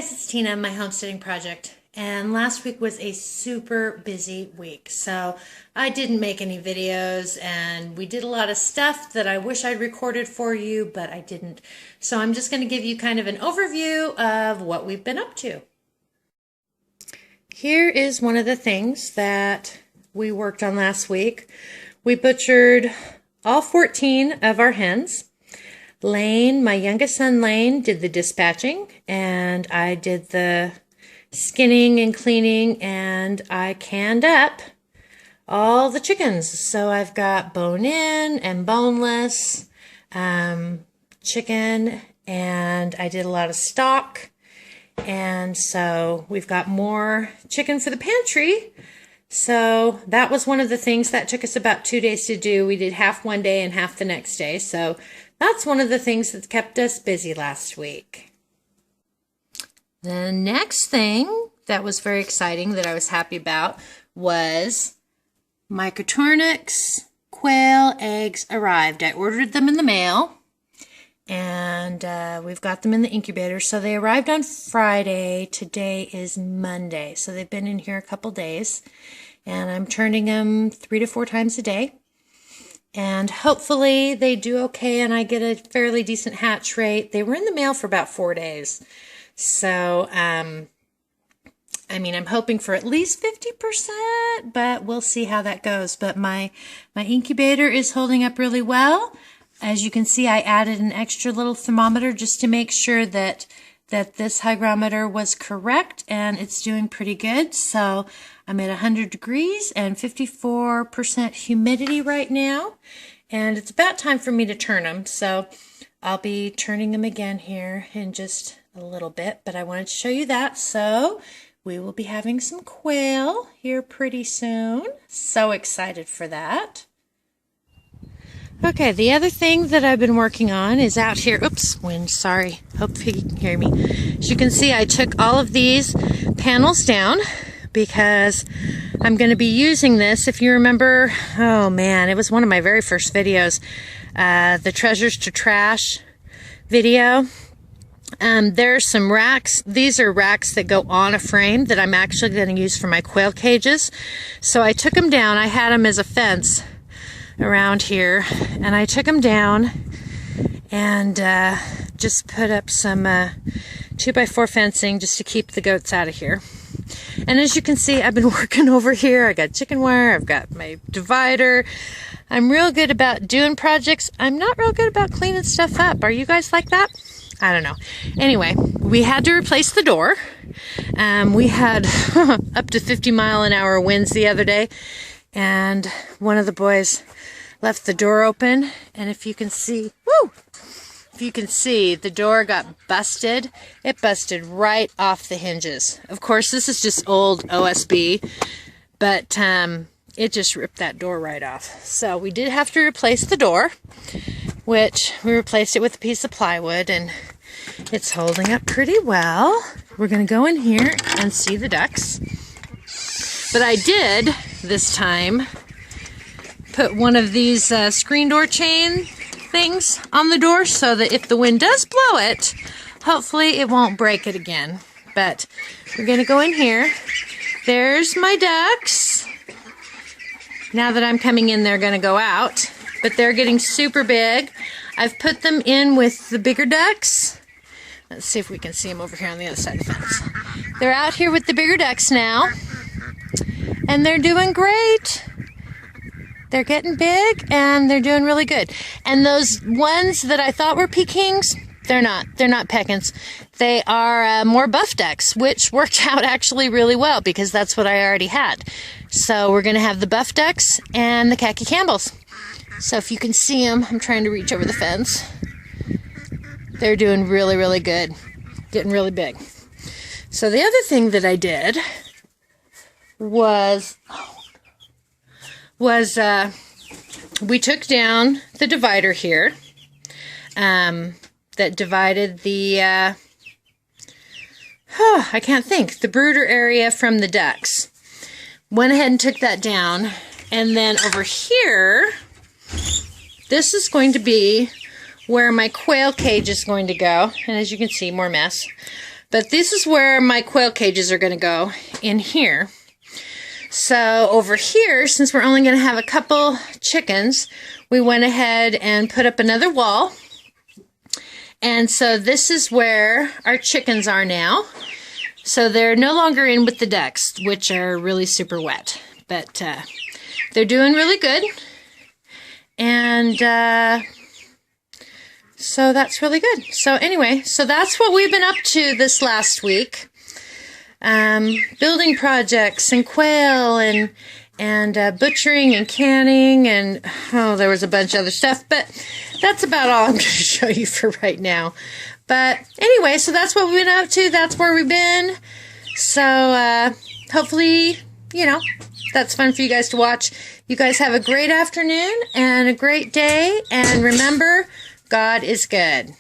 guys, it's Tina, my homesteading project, and last week was a super busy week, so I didn't make any videos, and we did a lot of stuff that I wish I'd recorded for you, but I didn't. So I'm just going to give you kind of an overview of what we've been up to. Here is one of the things that we worked on last week. We butchered all 14 of our hens. Lane, my youngest son Lane, did the dispatching, and I did the skinning and cleaning, and I canned up all the chickens. So I've got bone-in and boneless chicken, and I did a lot of stock, and so we've got more chicken for the pantry. So that was one of the things that took us about 2 days to do. We did half one day and half the next day. So that's one of the things that kept us busy last week. The next thing that was very exciting that I was happy about was my Coturnix quail eggs arrived. I ordered them in the mail, and we've got them in the incubator. So they arrived on Friday. Today is Monday. So they've been in here a couple days, and I'm turning them 3 to 4 times a day. And hopefully they do okay and I get a fairly decent hatch rate. They were in the mail for about 4 days. So, I mean, I'm hoping for at least 50%, but we'll see how that goes. But my incubator is holding up really well. As you can see, I added an extra little thermometer just to make sure that this hygrometer was correct, and it's doing pretty good. So I'm at 100 degrees and 54% humidity right now, and it's about time for me to turn them. So I'll be turning them again here in just a little bit, but I wanted to show you that. So we will be having some quail here pretty soon. So excited for that. Okay, the other thing that I've been working on is out here. Oops, wind, sorry. Hope you can hear me. As you can see, I took all of these panels down because I'm going to be using this. If you remember, oh man, it was one of my very first videos, the Treasures to Trash video. There's some racks. These are racks that go on a frame that I'm actually going to use for my quail cages. So I took them down. I had them as a fence around here, and I took them down and just put up some 2x4 fencing just to keep the goats out of here. And as you can see, I've been working over here. I got chicken wire, I've got my divider. I'm real good about doing projects. I'm not real good about cleaning stuff up. Are you guys like that? I don't know. Anyway, we had to replace the door. We had up to 50-mile-an-hour winds the other day, and one of the boys left the door open, and if you can see, the door got busted. It busted right off the hinges. Of course, this is just old OSB, but it just ripped that door right off. So we did have to replace the door, which we replaced it with a piece of plywood, and it's holding up pretty well. We're going to go in here and see the ducks. But I did, this time, put one of these screen door chain things on the door so that if the wind does blow it, hopefully it won't break it again. But we're going to go in here. There's my ducks. Now that I'm coming in, they're going to go out. But they're getting super big. I've put them in with the bigger ducks. Let's see if we can see them over here on the other side of the fence. They're out here with the bigger ducks now. And they're doing great. They're getting big, and they're doing really good. And those ones that I thought were Pekings, they're not. They're not Pekins. They are more buff ducks, which worked out actually really well because that's what I already had. So we're going to have the buff ducks and the khaki Campbells. So if you can see them, I'm trying to reach over the fence. They're doing really, really good. Getting really big. So the other thing that I did was we took down the divider here that divided the I can't think, the brooder area from the ducks. Went ahead and took that down, and then over here, this is going to be where my quail cage is going to go. And as you can see, more mess. But this is where my quail cages are going to go, in here. So over here, since we're only going to have a couple chickens, we went ahead and put up another wall. And so this is where our chickens are now. So they're no longer in with the ducks, which are really super wet. But they're doing really good. And so that's really good. So anyway, so that's what we've been up to this last week. Building projects and quail and butchering and canning and, oh, there was a bunch of other stuff, but that's about all I'm going to show you for right now. But anyway, so that's what we've been up to. That's where we've been. So hopefully, that's fun for you guys to watch. You guys have a great afternoon and a great day. And remember, God is good.